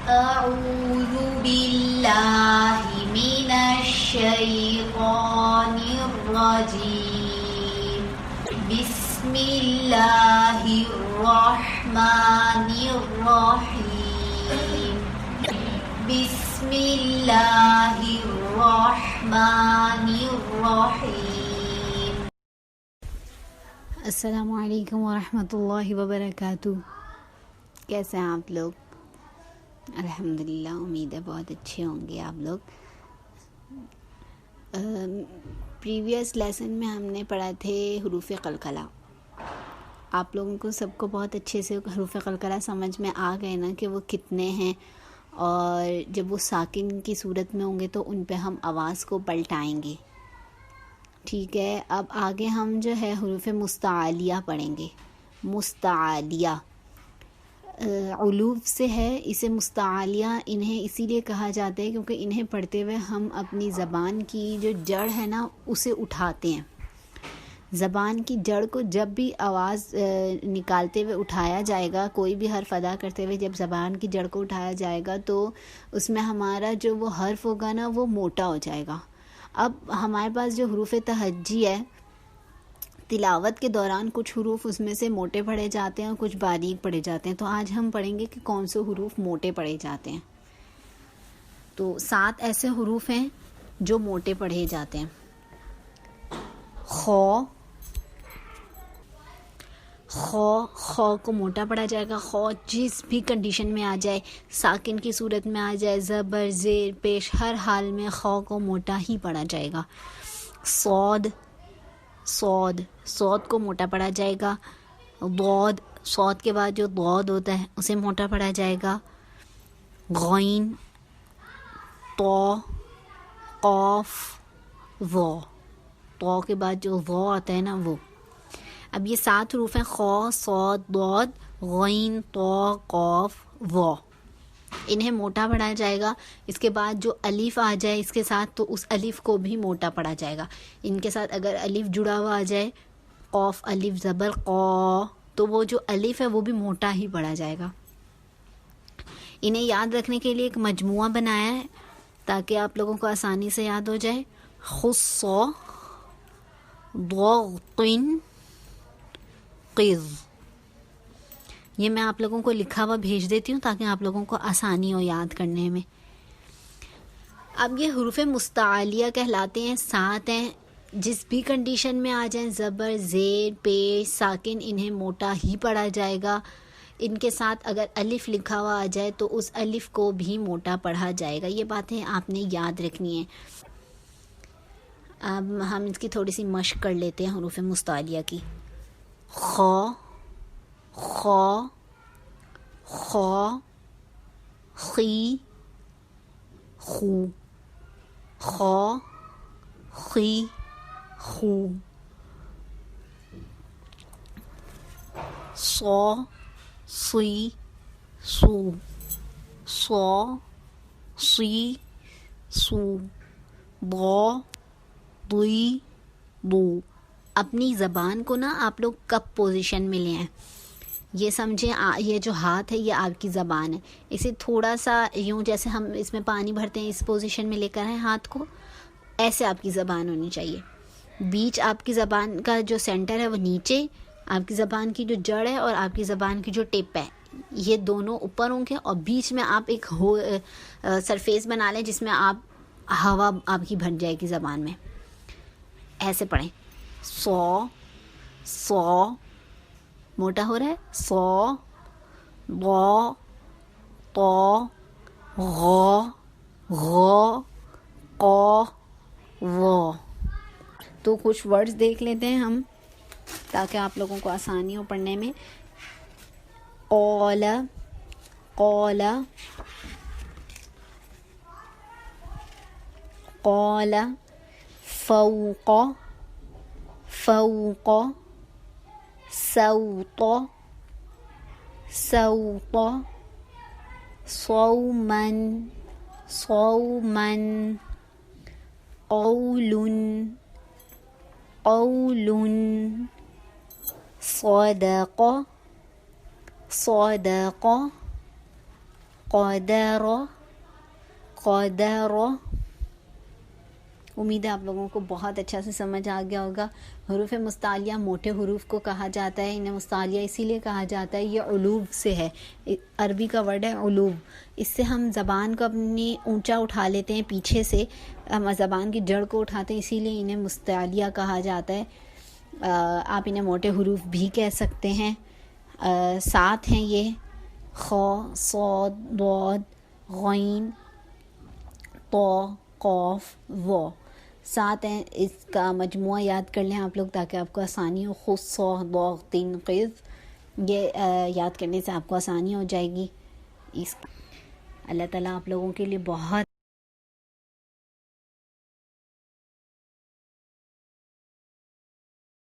أعوذ بالله من الشيطان الرجيم بسم الله الرحمن الرحيم بسم الله الرحمن الرحيم. السلام علیکم ورحمۃ اللہ وبرکاتہ. کیسے ہیں آپ لوگ؟ الحمدللہ، امید ہے بہت اچھے ہوں گے آپ لوگ. پریویس لیسن میں ہم نے پڑھا تھے حروف قلقلہ. آپ لوگوں کو سب کو بہت اچھے سے حروف قلقلہ سمجھ میں آ گئے نا کہ وہ کتنے ہیں، اور جب وہ ساکن کی صورت میں ہوں گے تو ان پہ ہم آواز کو پلٹائیں گے. ٹھیک ہے، اب آگے ہم جو ہے حروف مستعلیہ پڑھیں گے. مستعلیہ علوف سے ہے، اسے مستعلیہ انہیں اسی لیے کہا جاتا ہے کیونکہ انہیں پڑھتے ہوئے ہم اپنی زبان کی جو جڑ ہے نا اسے اٹھاتے ہیں. زبان کی جڑ کو جب بھی آواز نکالتے ہوئے اٹھایا جائے گا، کوئی بھی حرف ادا کرتے ہوئے جب زبان کی جڑ کو اٹھایا جائے گا تو اس میں ہمارا جو وہ حرف ہوگا نا وہ موٹا ہو جائے گا. اب ہمارے پاس جو حروف تہجی ہے، تلاوت کے دوران کچھ حروف اس میں سے موٹے پڑھے جاتے ہیں اور کچھ باریک پڑھے جاتے ہیں. تو آج ہم پڑھیں گے کہ کون سے حروف موٹے پڑھے جاتے ہیں. تو 7 ایسے حروف ہیں جو موٹے پڑھے جاتے ہیں. خو کو موٹا پڑھا جائے گا. خو جس بھی کنڈیشن میں آ جائے، ساکن کی صورت میں آ جائے، زبر، زیر، پیش، ہر حال میں خو کو موٹا ہی پڑھا جائے گا. صاد کو موٹا پڑھا جائے گا. صاد کے بعد جو ضاد ہوتا ہے اسے موٹا پڑھا جائے گا. غین، طا، قاف، ظا. طا کے بعد جو ظا آتا ہے نا وہ. اب یہ 7 حروف ہیں: خا، صاد، ضاد، غین، طا، قاف، ظا. انہیں موٹا پڑھا جائے گا. اس کے بعد جو الف آ جائے اس کے ساتھ تو اس الف کو بھی موٹا پڑھا جائے گا. ان کے ساتھ اگر الف جڑا ہوا آ جائے، قاف الف زبر قا، تو وہ جو الف ہے وہ بھی موٹا ہی پڑھا جائے گا. انہیں یاد رکھنے کے لیے ایک مجموعہ بنایا ہے تاکہ آپ لوگوں کو آسانی سے یاد ہو جائے. خص، ضغط، قذ. یہ میں آپ لوگوں کو لکھا ہوا بھیج دیتی ہوں تاکہ آپ لوگوں کو آسانی ہو یاد کرنے میں. اب یہ حروف مستعلیہ کہلاتے ہیں. 7 ہیں. جس بھی کنڈیشن میں آ جائیں، زبر، زیر، پیش، ساکن، انہیں موٹا ہی پڑھا جائے گا. ان کے ساتھ اگر الف لکھا ہوا آ جائے تو اس الف کو بھی موٹا پڑھا جائے گا. یہ باتیں آپ نے یاد رکھنی ہیں. اب ہم اس کی تھوڑی سی مشق کر لیتے ہیں حروف مستعلیہ کی. خا، خی، خو. خا، خی، خو. صا، صی، سو. صا، صی، سو. ضا، ضی، ضو. اپنی زبان کو نا آپ لوگ کپ پوزیشن میں لے آئیں. یہ سمجھیں یہ جو ہاتھ ہے یہ آپ کی زبان ہے. اسے تھوڑا سا یوں جیسے ہم اس میں پانی بھرتے ہیں اس پوزیشن میں لے کر آئیں ہاتھ کو. ایسے آپ کی زبان ہونی چاہیے. بیچ آپ کی زبان کا جو سینٹر ہے وہ نیچے، آپ کی زبان کی جو جڑ ہے اور آپ کی زبان کی جو ٹپ ہے یہ دونوں اوپر ہوں گے، اور بیچ میں آپ ایک سرفیس بنا لیں جس میں آپ ہوا آپ کی بھر جائے گی زبان میں. ایسے پڑھیں. سو موٹا ہو رہا ہے. صا، ضا، طا، غا، غا، قاف، وا. تو کچھ ورڈز دیکھ لیتے ہیں ہم تاکہ آپ لوگوں کو آسانی ہو پڑھنے میں. قال، قال، قال. فوق، فوق. صوت، صوت. صوما، صوما. قول، قول. صدق، صدق. قدر قدر. امید ہے آپ لوگوں کو بہت اچھا سے سمجھ آ گیا ہوگا. حروف مستعلیہ موٹے حروف کو کہا جاتا ہے. انہیں مستعلیہ اسی لیے کہا جاتا ہے، یہ علوب سے ہے. عربی کا ورڈ ہے علوب. اس سے ہم زبان کو اپنی اونچا اٹھا لیتے ہیں، پیچھے سے ہم زبان کی جڑ کو اٹھاتے ہیں، اسی لیے انہیں مستعلیہ کہا جاتا ہے. آپ انہیں موٹے حروف بھی کہہ سکتے ہیں. 7 ہیں یہ: خ، صاد، ضاد، غین، طا، قاف، و. 7 ہیں. اس کا مجموعہ یاد کر لیں آپ لوگ تاکہ آپ کو آسانی ہو. خ، ص، ض، ط، ق. یہ یاد کرنے سے آپ کو آسانی ہو جائے گی. اللہ تعالیٰ آپ لوگوں کے لیے بہت